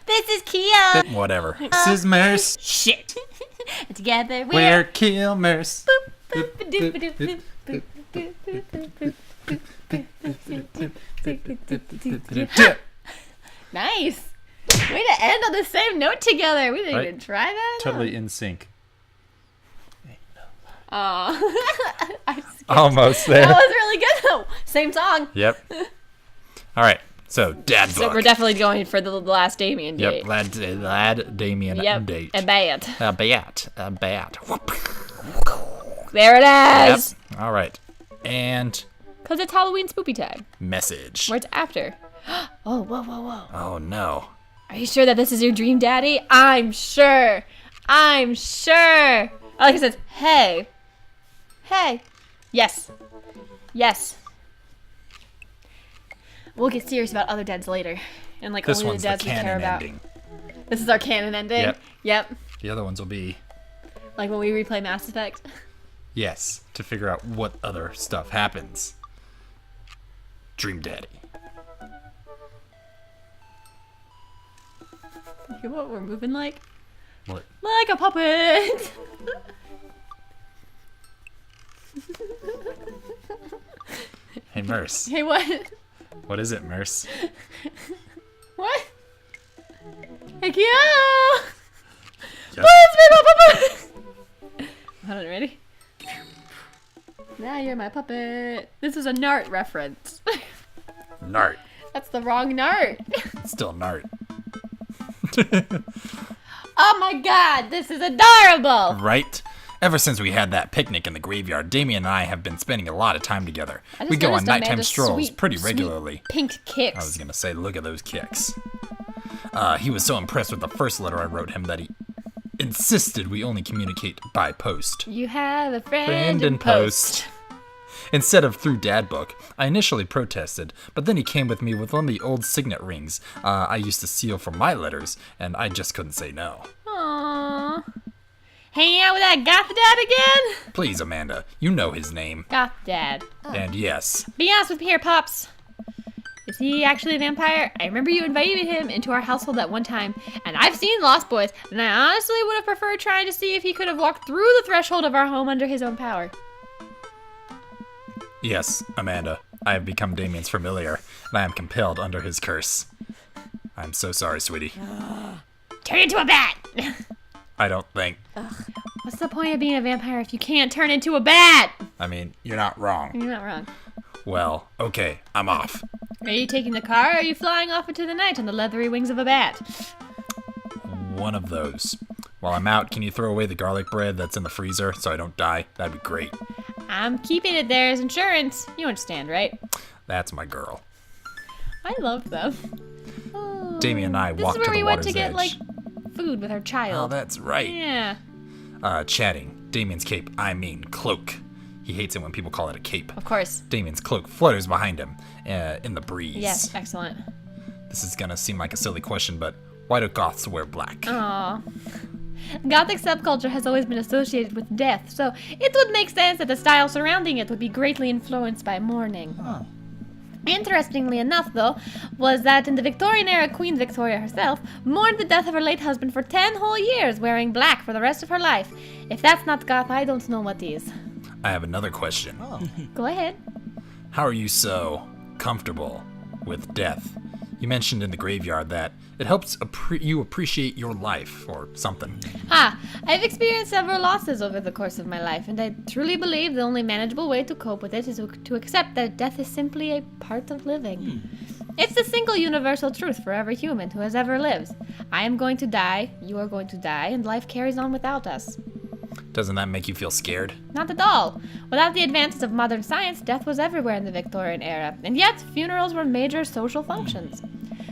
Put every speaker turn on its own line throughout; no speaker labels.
This is Keel.
Whatever. This is Mers.
Shit. Together
We're KeelMers.
Nice. Way to end on the same note together. We didn't even try that.
Totally in sync.
Oh.
Almost there.
That was really good though. Same song.
Yep. All right. So, dad book.
So we're definitely going for the last Damien date.
Yep. Lad Damien date.
A bat.
A bat.
There it is.
Yep. All right. And
Because it's Halloween spoopy time.
message.
Where it's after. Oh, whoa.
Oh, no.
Are you sure that this is your dream daddy? I'm sure. I like it says, hey. Yes. We'll get serious about other dads later. And like
This
only
one's
the
the
dads we care
canon
about.
ending.
This is our canon ending? Yep.
The other ones will be,
Like when we replay Mass Effect.
yes, to figure out what other stuff happens. Dream Daddy.
You know what we're moving like?
What?
Like a puppet.
Hey, Mers.
Hey, what?
What is it, Mers?
What? Hey, Keo!
Yes.
Please be my puppet! Hold on, ready? Now you're my puppet. This is a Nart reference.
Nart.
That's the wrong Nart.
Still Nart.
Oh my god, this is adorable!
Right? Ever since we had that picnic in the graveyard, Damien and I have been spending a lot of time together.
I just
We go on
noticed
nighttime
Amanda's
strolls
sweet,
pretty
sweet
regularly.
Pink kicks.
I was gonna say, look at those kicks. He was so impressed with the first letter I wrote him that he insisted we only communicate by post.
You have a friend in post.
Instead of through dad book, I initially protested, but then he came with me with one of the old signet rings I used to seal for my letters, and I just couldn't say no.
Aww. Hanging out with that goth dad again?
Please, Amanda, you know his name.
Goth dad.
And yes,
Be honest with me here, Pops. Is he actually a vampire? I remember you invited him into our household at one time, and I've seen Lost Boys, and I honestly would have preferred trying to see if he could have walked through the threshold of our home under his own power.
yes, Amanda, I have become Damien's familiar, and I am compelled under his curse. I'm so sorry, sweetie.
Turn into a bat!
I don't think.
What's the point of being a vampire if you can't turn into a bat?
I mean, you're not wrong.
You're not wrong.
Well, okay, I'm off.
Are you taking the car, or are you flying off into the night on the leathery wings of a bat?
One of those. While I'm out, can you throw away the garlic bread that's in the freezer so I don't die? That'd be great.
I'm keeping it there as insurance. You understand, right?
That's my girl.
I love them. Oh,
Damien and I
this
walked
is where
to the
we went
water's
to get,
edge.
like, food with our
Oh,
child.
that's right.
Yeah,
Chatting. Damien's cape, I mean cloak. He hates it when people call it a cape.
of course.
Damien's cloak flutters behind him in the breeze.
Yes, excellent.
This is gonna seem like a silly question, but why do goths wear black?
Aww. Gothic subculture has always been associated with death, so it would make sense that the style surrounding it would be greatly influenced by mourning. Interestingly enough, though, was that in the Victorian era, Queen Victoria herself mourned the death of her late husband for 10 whole years, wearing black for the rest of her life. If that's not goth, I don't know what is.
I have another question.
Go ahead.
How are you so comfortable with death? You mentioned in the graveyard that it helps you appreciate your life or something.
I've experienced several losses over the course of my life, and I truly believe the only manageable way to cope with it is to accept that death is simply a part of living. It's the single universal truth for every human who has ever lived. I am going to die, you are going to die, and life carries on without us.
Doesn't that make you feel scared?
Not at all. Without the advances of modern science, death was everywhere in the Victorian era, and yet funerals were major social functions.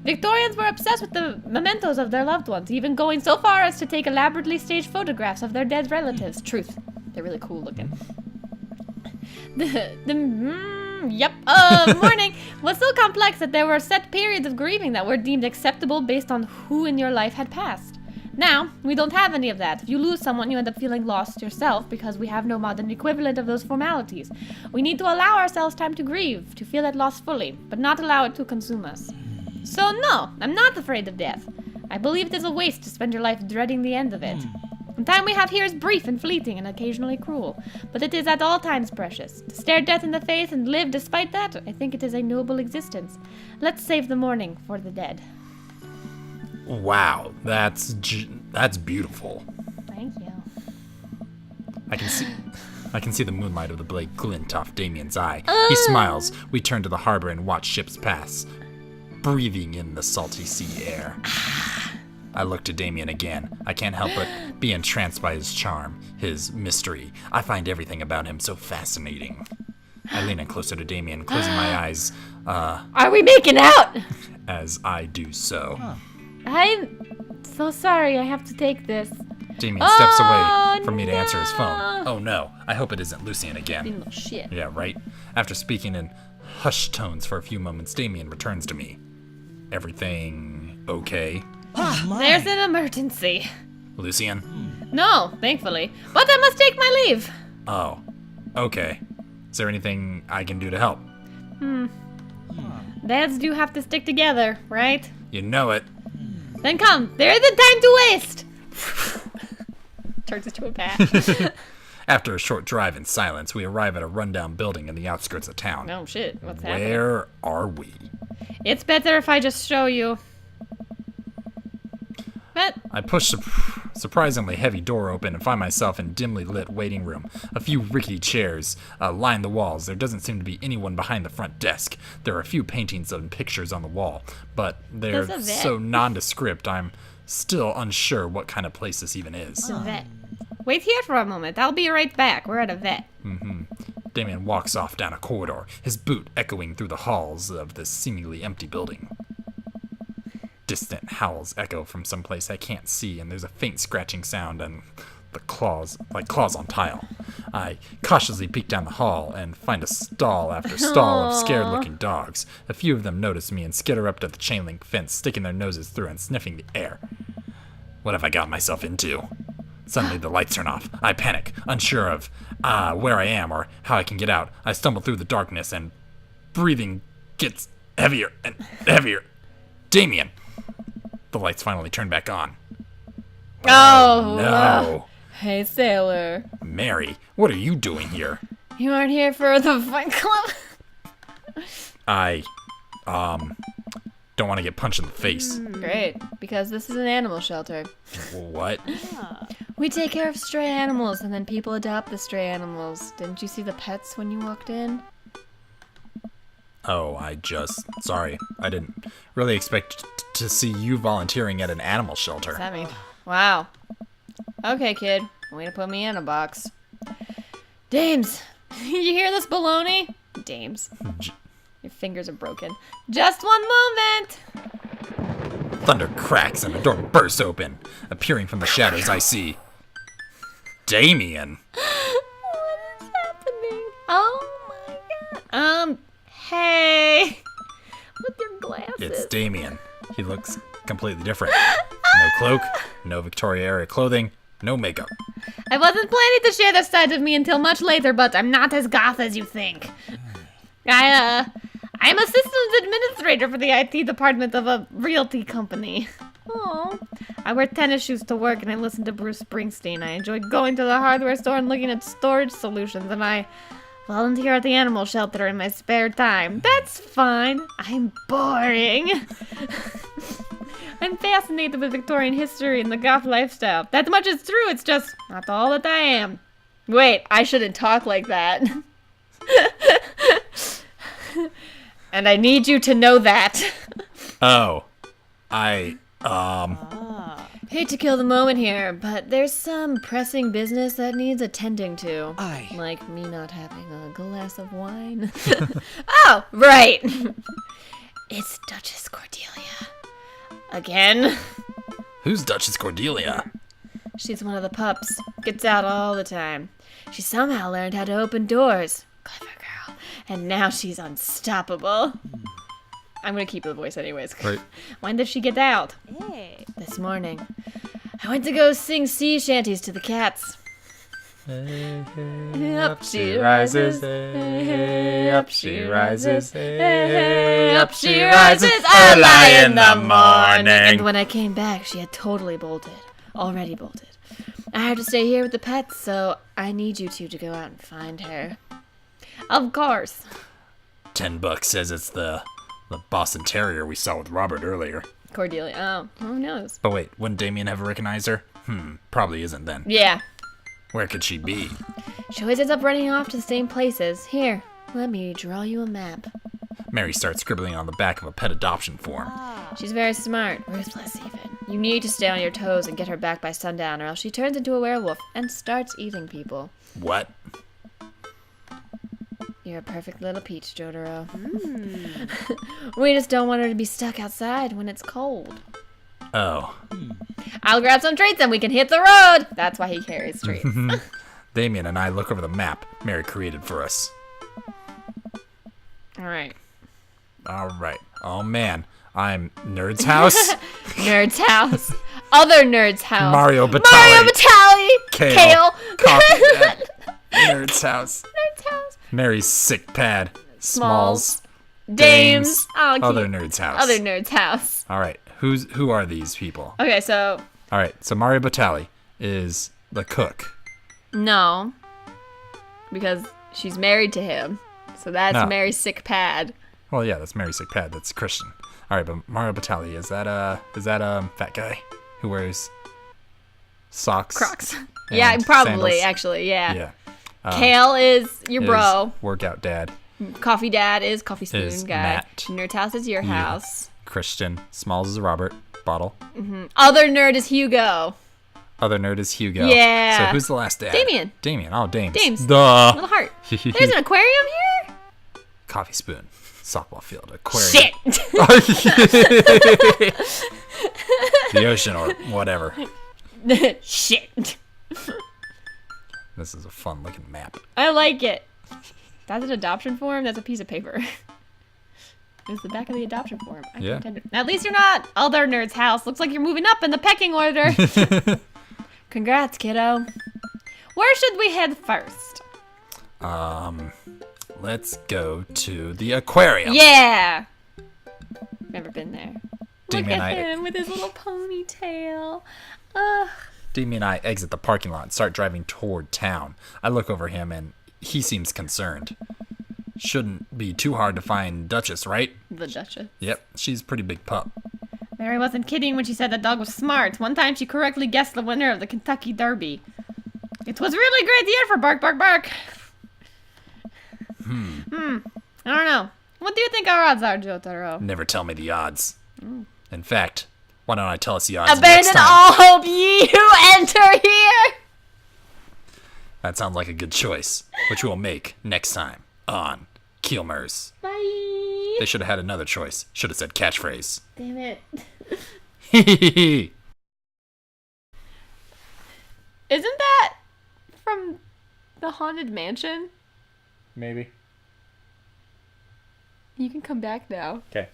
Victorians were obsessed with the mementos of their loved ones, even going so far as to take elaborately staged photographs of their dead relatives. Truth. They're really cool looking. Mourning was so complex that there were set periods of grieving that were deemed acceptable based on who in your life had passed. Now, we don't have any of that. If you lose someone, you end up feeling lost yourself because we have no modern equivalent of those formalities. We need to allow ourselves time to grieve, to feel that loss fully, but not allow it to consume us. So no, I'm not afraid of death. I believe it is a waste to spend your life dreading the end of it. The time we have here is brief and fleeting and occasionally cruel, but it is at all times precious. To stare death in the face and live despite that, I think it is a noble existence. Let's save the morning for the dead.
Wow, that's beautiful.
Thank you.
I can see the moonlight of the blade glint off Damien's eye. He smiles. We turn to the harbor and watch ships pass, breathing in the salty sea air. I look to Damien again. I can't help but be entranced by his charm, his mystery. I find everything about him so fascinating. I lean in closer to Damien, closing my eyes,
Are we making out?
as I do so.
I'm so sorry, I have to take this.
Damien steps away
Oh,
from me to answer his phone.
no.
Oh no, I hope it isn't Lucian again.
Little shit.
Yeah, right? After speaking in hushed tones for a few moments, Damien returns to me. Everything okay?
There's an emergency.
Lucian?
No, thankfully. But I must take my leave.
Oh, okay. Is there anything I can do to help?
Dads do have to stick together, right?
You know it.
Then come, there isn't time to waste. Turns into a bat.
After a short drive in silence, we arrive at a rundown building in the outskirts of town.
Oh shit, what's happening?
Where are we?
It's better if I just show you. But
I push the surprisingly heavy door open and find myself in a dimly lit waiting room. A few rickety chairs line the walls. There doesn't seem to be anyone behind the front desk. There are a few paintings and pictures on the wall, but they're
There's a vet.
so nondescript I'm still unsure what kind of place this even is.
the vet. Wait here for a moment. I'll be right back. We're at a vet.
Damien walks off down a corridor, his boot echoing through the halls of this seemingly empty building. Distant howls echo from someplace I can't see, and there's a faint scratching sound and the claws, like claws on tile. I cautiously peek down the hall and find a stall after stall of scared-looking dogs. A few of them notice me and skitter up to the chain-link fence, sticking their noses through and sniffing the air. What have I got myself into? Suddenly the lights turn off. I panic, unsure of where I am or how I can get out. I stumble through the darkness and breathing gets heavier and heavier. Damien! The lights finally turn back on.
Oh,
No.
Hey, sailor.
Mary, what are you doing here?
You aren't here for the Fight Club?
I, don't want to get punched in the face.
Great, because this is an animal shelter.
What?
We take care of stray animals, and then people adopt the stray animals. Didn't you see the pets when you walked in?
Oh, sorry. I didn't really expect to see you volunteering at an animal
What's
shelter.
that mean? Wow. Okay, kid. Way to put me in a box. Dames, you hear this baloney? Dames. Your fingers are broken. Just one moment!
Thunder cracks and the door bursts open. Appearing from the shadows, I see Damien.
What is happening? Oh my god. Hey! With your glasses.
It's Damien. He looks completely different. No cloak, no Victoria-era clothing, no makeup.
I wasn't planning to share this side of me until much later, but I'm not as goth as you think. I'm a systems administrator for the IT department of a realty company. Oh, I wear tennis shoes to work and I listen to Bruce Springsteen. I enjoy going to the hardware store and looking at storage solutions, and I volunteer at the animal shelter in my spare time. That's fine. I'm boring. I'm fascinated with Victorian history and the goth lifestyle. That much is true, it's just not all that I am. Wait, I shouldn't talk like that. And I need you to know that.
Oh,
Hate to kill the moment here, but there's some pressing business that needs attending to.
Aye.
Like me not having a glass of wine. Oh, right. It's Duchess Cordelia. Again.
Who's Duchess Cordelia?
She's one of the pups. Gets out all the time. She somehow learned how to open doors. Clever girl. And now she's unstoppable. I'm gonna keep the voice anyways.
Right.
When did she get out? This morning. I went to go sing sea shanties to the cats.
Up she rises, up she rises, up she rises, early in the morning.
And when I came back, she had totally bolted. Already bolted. I have to stay here with the pets, so I need you two to go out and find her. Of course.
$10 says it's the Boston Terrier we saw with Robert earlier.
Cordelia. Oh, who knows?
But wait, wouldn't Damien have recognized her? Probably isn't then.
Yeah.
Where could she be?
She always ends up running off to the same places. Here, let me draw you a map.
Mary starts scribbling on the back of a pet adoption form.
She's very smart, ruthless even. You need to stay on your toes and get her back by sundown, or else she turns into a werewolf and starts eating people.
What?
You're a perfect little peach, Jotaro. We just don't want her to be stuck outside when it's cold.
Oh.
I'll grab some treats and we can hit the road. That's why he carries treats.
Damien and I look over the map Mary created for us.
All right.
Oh man, I'm Nerd's house.
Nerd's house. Other Nerd's house.
Mario Batali.
Mario Batali. Kale.
Coffee Dad. Nerd's house.
Nerd's house.
Mary's sick pad. Smalls.
Dames. Oh, cute.
Other Nerd's house.
Other Nerd's house.
All right. Who are these people?
Okay, so.
All right. So Mario Batali is the cook.
No. Because she's married to him. So that's
No.
Mary's sick pad.
Well, yeah, that's Mary's sick pad. That's Christian. All right, but Mario Batali is that fat guy who wears socks?
Crocs.
and
Yeah, probably,
sandals?
actually, yeah.
Yeah.
Kale is your
Is
bro.
Workout dad.
Coffee dad is coffee spoon
Is
guy.
Matt.
Nerd's house is your
You.
house.
Christian. Smalls is Robert. Bottle.
Other nerd is Hugo.
Other nerd is Hugo.
Yeah.
So who's the last dad?
Damien.
Damien. Oh, Dames.
Dames.
Duh.
Little heart. There's an aquarium here?
Coffee spoon. Softball field. Aquarium.
Shit.
The ocean or whatever.
Shit.
This is a fun looking map.
I like it. That's an adoption form? That's a piece of paper. It's the back of the adoption form.
Yeah.
At least you're not other nerd's house. Looks like you're moving up in the pecking order. Congrats, kiddo. Where should we head first?
Let's go to the aquarium.
Yeah. Never been there.
Damien
Look at
and I-
him with his little ponytail. Ugh.
Damien and I exit the parking lot and start driving toward town. I look over him and he seems concerned. Shouldn't be too hard to find Duchess, right?
The Duchess.
Yep, she's a pretty big pup.
Mary wasn't kidding when she said the dog was smart. One time she correctly guessed the winner of the Kentucky Derby. It was really great year for Bark Bark Bark. I don't know. What do you think our odds are, Jotaro?
Never tell me the odds. In fact, why don't I tell us the odds next
Abandon
time?
all hope, ye who enter here!
That sounds like a good choice, which we'll make next time on KeelMers.
Bye!
They should have had another choice. Should have said catchphrase.
Damn it. Isn't that from the Haunted Mansion?
Maybe.
You can come back now.
Okay.